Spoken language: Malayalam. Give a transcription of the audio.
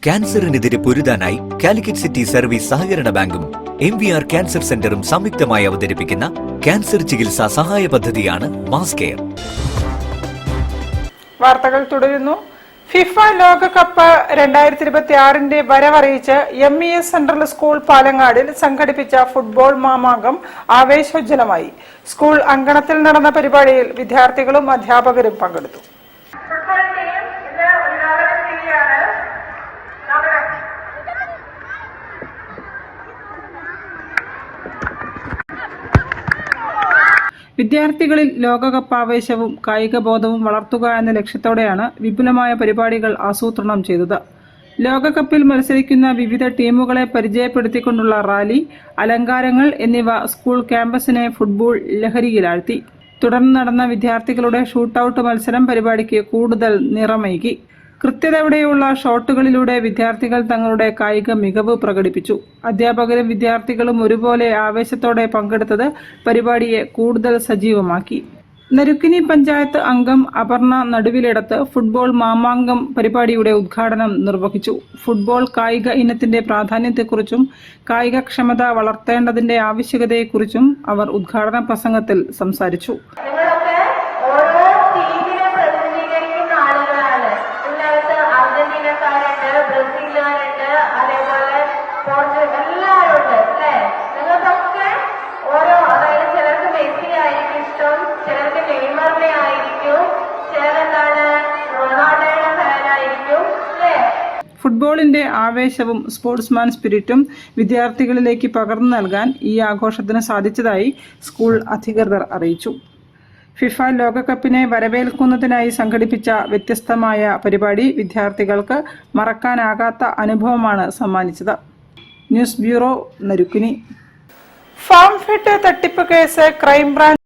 ക്യാൻസറിനെതിരെ പൊരുതാനായി കാലിക്കറ്റ് സിറ്റി സർവീസ് സഹകരണ ബാങ്കും MVR ക്യാൻസർ സെന്ററും സംയുക്തമായി അവതരിപ്പിക്കുന്ന ക്യാൻസർ ചികിത്സാ സഹായ പദ്ധതിയാണ് മാസ് കെയർ. വാർത്തകൾ തുടരുന്നു. ഫിഫ ലോകകപ്പ് 2026 വരവറിയിച്ച് MES സെൻട്രൽ സ്കൂൾ പാലങ്ങാടിൽ സംഘടിപ്പിച്ച ഫുട്ബോൾ മാമാങ്കം ആവേശോജ്വലമായി. സ്കൂൾ അങ്കണത്തിൽ നടന്ന പരിപാടിയിൽ വിദ്യാർത്ഥികളും അധ്യാപകരും പങ്കെടുത്തു. വിദ്യാർത്ഥികളിൽ ലോകകപ്പ് ആവേശവും കായികബോധവും വളർത്തുക എന്ന ലക്ഷ്യത്തോടെയാണ് വിപുലമായ പരിപാടികൾ ആസൂത്രണം ചെയ്തത്. ലോകകപ്പിൽ മത്സരിക്കുന്ന വിവിധ ടീമുകളെ പരിചയപ്പെടുത്തിക്കൊണ്ടുള്ള റാലി, അലങ്കാരങ്ങൾ എന്നിവ സ്കൂൾ ക്യാമ്പസിനെ ഫുട്ബോൾ ലഹരിയിലാഴ്ത്തി. തുടർന്ന് നടന്ന വിദ്യാർത്ഥികളുടെ ഷൂട്ടൌട്ട് മത്സരം പരിപാടിക്ക് കൂടുതൽ നിറമേകി. കൃത്യതയോടെയുള്ള ഷോട്ടുകളിലൂടെ വിദ്യാർത്ഥികൾ തങ്ങളുടെ കായിക മികവ് പ്രകടിപ്പിച്ചു. അധ്യാപകരും വിദ്യാർത്ഥികളും ഒരുപോലെ ആവേശത്തോടെ പങ്കെടുത്തത് പരിപാടിയെ കൂടുതൽ സജീവമാക്കി. നരുക്കിനി പഞ്ചായത്ത് അംഗം അപർണ നടുവിലിടത്ത് ഫുട്ബോൾ മാമാങ്കം പരിപാടിയുടെ ഉദ്ഘാടനം നിർവഹിച്ചു. ഫുട്ബോൾ കായിക ഇനത്തിന്റെ പ്രാധാന്യത്തെക്കുറിച്ചും കായികക്ഷമത വളർത്തേണ്ടതിന്റെ ആവശ്യകതയെക്കുറിച്ചും അവർ ഉദ്ഘാടന പ്രസംഗത്തിൽ സംസാരിച്ചു. ഫുട്ബോളിന്റെ ആവേശവും സ്പോർട്സ്മാൻ സ്പിരിറ്റും വിദ്യാർത്ഥികളിലേക്ക് പകർന്നു നൽകാൻ ഈ ആഘോഷത്തിന് സാധിച്ചതായി സ്കൂൾ അധികൃതർ അറിയിച്ചു. ഫിഫ ലോകകപ്പിനെ വരവേൽക്കുന്നതിനായി സംഘടിപ്പിച്ച വ്യത്യസ്തമായ പരിപാടി വിദ്യാർത്ഥികൾക്ക് മറക്കാനാകാത്ത അനുഭവമാണ് സമ്മാനിച്ചത്. News bureau, Narikkuni. ഫാം ഫെഡ് തട്ടിപ്പ് കേസ് ക്രൈംബ്രാഞ്ച്